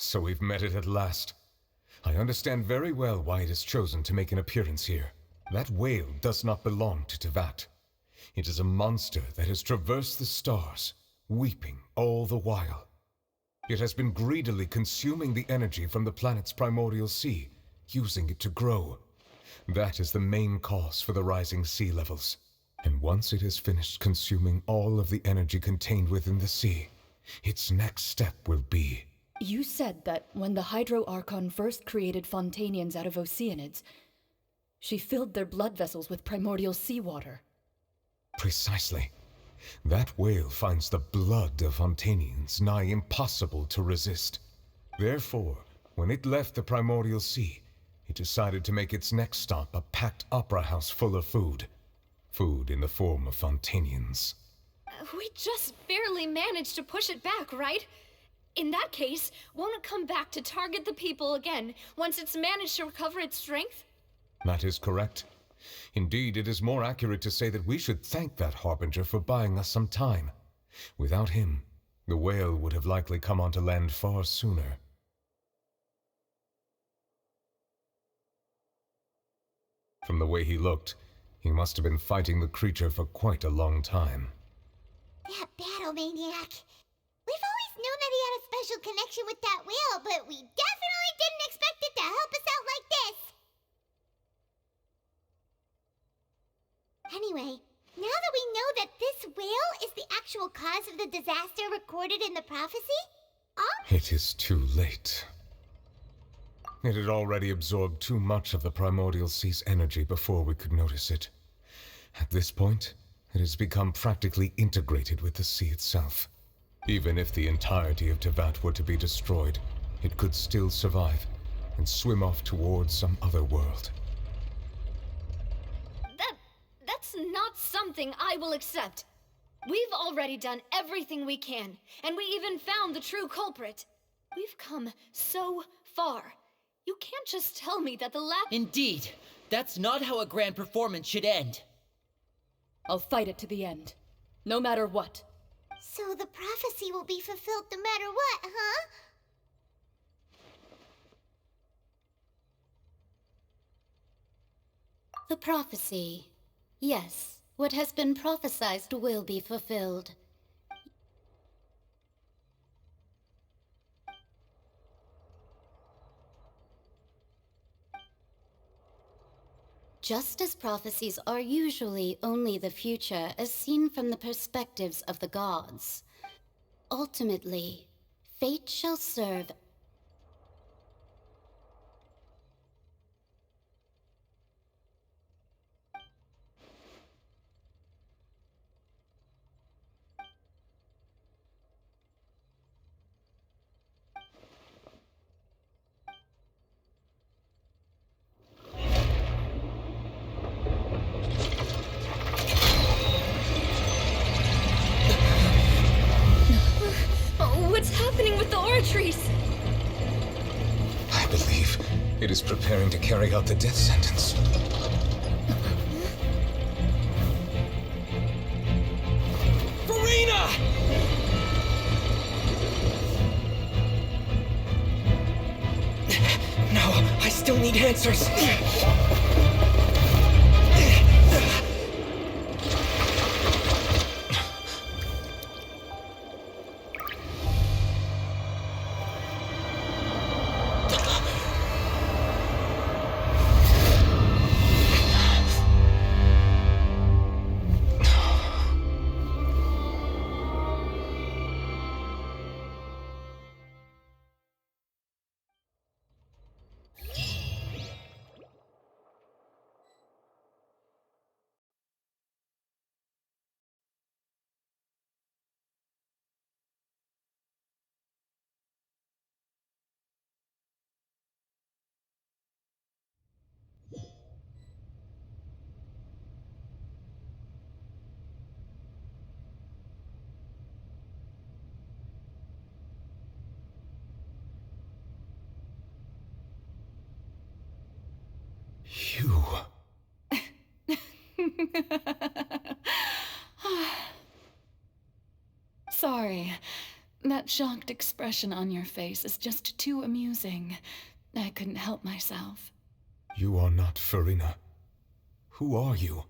So we've met it at last. I understand very well why it has chosen to make an appearance here. That whale does not belong to Tevat. It is a monster that has traversed the stars, weeping all the while. It has been greedily consuming the energy from the planet's primordial sea, using it to grow. That is the main cause for the rising sea levels. And once it has finished consuming all of the energy contained within the sea, its next step will be... You said that when the Hydro Archon first created Fontanians out of Oceanids, she filled their blood vessels with primordial seawater. Precisely. That whale finds the blood of Fontanians nigh impossible to resist. Therefore, when it left the primordial sea, it decided to make its next stop a packed opera house full of food. Food in the form of Fontanians. We just barely managed to push it back, right? In that case, won't it come back to target the people again once it's managed to recover its strength? That is correct. Indeed, it is more accurate to say that we should thank that Harbinger for buying us some time. Without him, the whale would have likely come onto land far sooner. From the way he looked, he must have been fighting the creature for quite a long time. That battle maniac. We've always known that he had a special connection with that whale, but we definitely didn't expect it to help us out like this. Anyway, now that we know that this whale is the actual cause of the disaster recorded in the prophecy, It is too late. It had already absorbed too much of the primordial sea's energy before we could notice it. At this point, it has become practically integrated with the sea itself. Even if the entirety of Tevat were to be destroyed, it could still survive and swim off towards some other world. That's not something I will accept. We've already done everything we can, and we even found the true culprit. We've come so far. You can't just tell me that the Indeed, that's not how a grand performance should end. I'll fight it to the end, no matter what. so the prophecy will be fulfilled no matter what, huh? The prophecy. Yes, what has been prophesied will be fulfilled. Just as prophecies are usually only the future as seen from the perspectives of the gods, ultimately, fate shall serve What's happening with the oratories? I believe it is preparing to carry out the death sentence. Farina! No, I still need answers. You... Sorry. That shocked expression on your face is just too amusing. I couldn't help myself. You are not Farina. Who are you?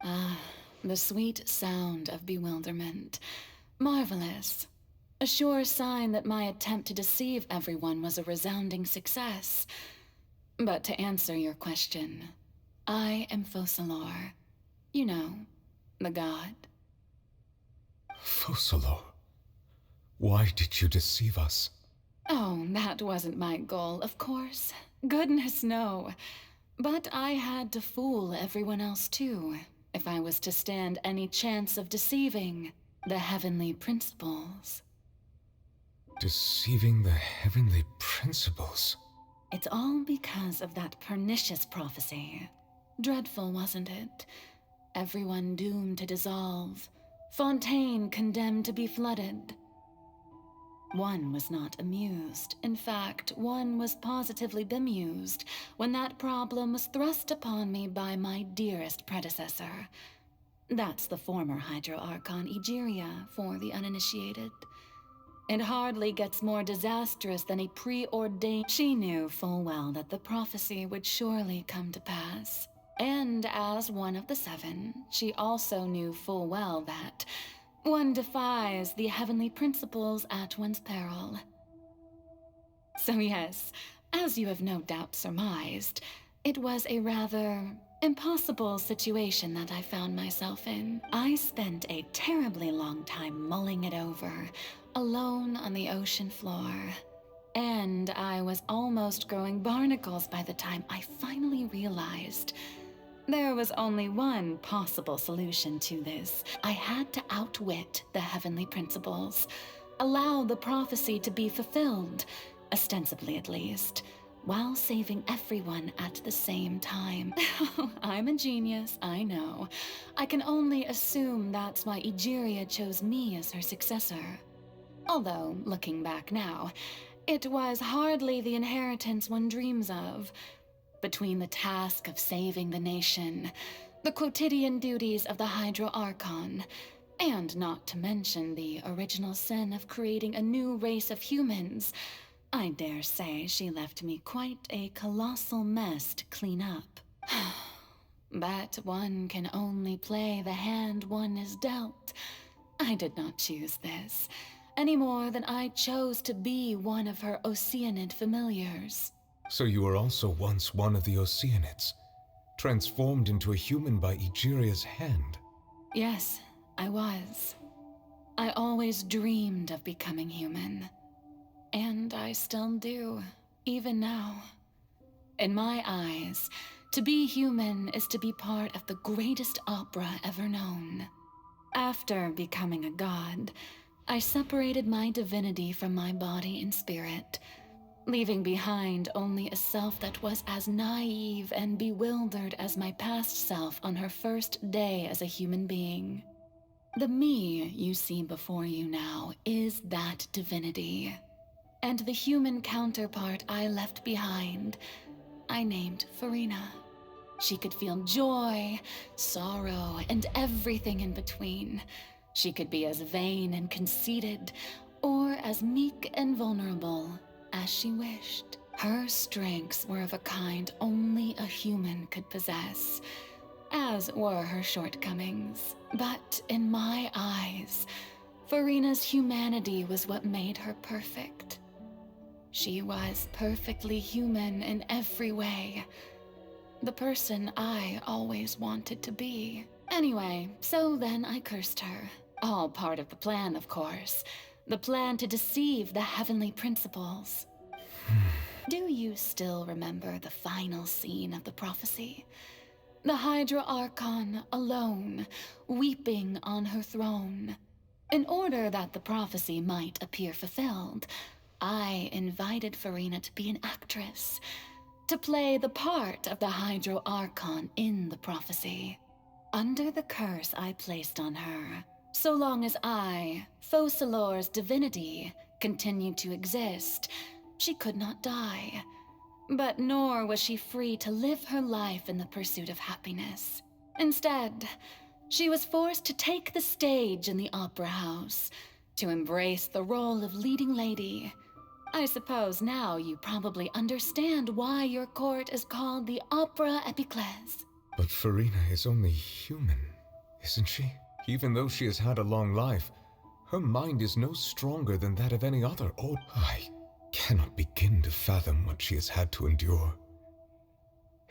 Ah, the sweet sound of bewilderment. Marvelous. A sure sign that my attempt to deceive everyone was a resounding success. But to answer your question, I am Focalor. You know, the god. Focalor. Why did you deceive us? Oh, that wasn't my goal, of course. Goodness, no. But I had to fool everyone else too, if I was to stand any chance of deceiving the heavenly principles. Deceiving the heavenly principles? It's all because of that pernicious prophecy. Dreadful, wasn't it? Everyone doomed to dissolve. Fontaine condemned to be flooded. One was not amused. In fact, one was positively bemused when that problem was thrust upon me by my dearest predecessor. That's the former Hydro Archon Egeria, for the uninitiated. It hardly gets more disastrous than a preordained. She knew full well that the prophecy would surely come to pass. And as one of the seven, she also knew full well that one defies the heavenly principles at one's peril. So yes, as you have no doubt surmised, it was a rather impossible situation that I found myself in. I spent a terribly long time mulling it over, alone on the ocean floor. And I was almost growing barnacles by the time I finally realized there was only one possible solution to this. I had to outwit the heavenly principles, allow the prophecy to be fulfilled, ostensibly at least, while saving everyone at the same time. I'm a genius, I know. I can only assume that's why Egeria chose me as her successor. Although, looking back now, it was hardly the inheritance one dreams of. Between the task of saving the nation, the quotidian duties of the Hydro Archon, and not to mention the original sin of creating a new race of humans, I dare say she left me quite a colossal mess to clean up. But one can only play the hand one is dealt. I did not choose this, any more than I chose to be one of her Oceanid familiars. So you were also once one of the Oceanids, transformed into a human by Egeria's hand. Yes, I was. I always dreamed of becoming human. And I still do, even now. In my eyes, to be human is to be part of the greatest opera ever known. After becoming a god, I separated my divinity from my body and spirit, leaving behind only a self that was as naive and bewildered as my past self on her first day as a human being. The me you see before you now is that divinity. And the human counterpart I left behind, I named Farina. She could feel joy, sorrow, and everything in between. She could be as vain and conceited, or as meek and vulnerable as she wished. Her strengths were of a kind only a human could possess, as were her shortcomings. But in my eyes, Farina's humanity was what made her perfect. She was perfectly human in every way. The person I always wanted to be. Anyway, so then I cursed her. All part of the plan, of course. The plan to deceive the heavenly principles. Do you still remember the final scene of the prophecy? The Hydra Archon alone, weeping on her throne. In order that the prophecy might appear fulfilled, I invited Farina to be an actress, to play the part of the Hydro Archon in the prophecy. Under the curse I placed on her, so long as I, Focalor's divinity, continued to exist, she could not die. But nor was she free to live her life in the pursuit of happiness. Instead, she was forced to take the stage in the opera house, to embrace the role of leading lady. I suppose now you probably understand why your court is called the Opera Epiclese. But Farina is only human, isn't she? Even though she has had a long life, her mind is no stronger than that of any other. Oh, I cannot begin to fathom what she has had to endure.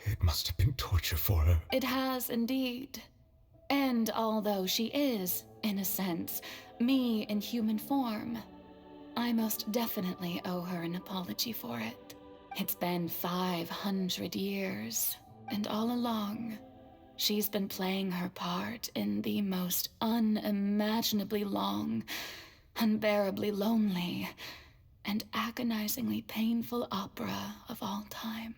It must have been torture for her. It has indeed. And although she is, in a sense, me in human form, I most definitely owe her an apology for it. It's been 500 years, and all along, she's been playing her part in the most unimaginably long, unbearably lonely, and agonizingly painful opera of all time.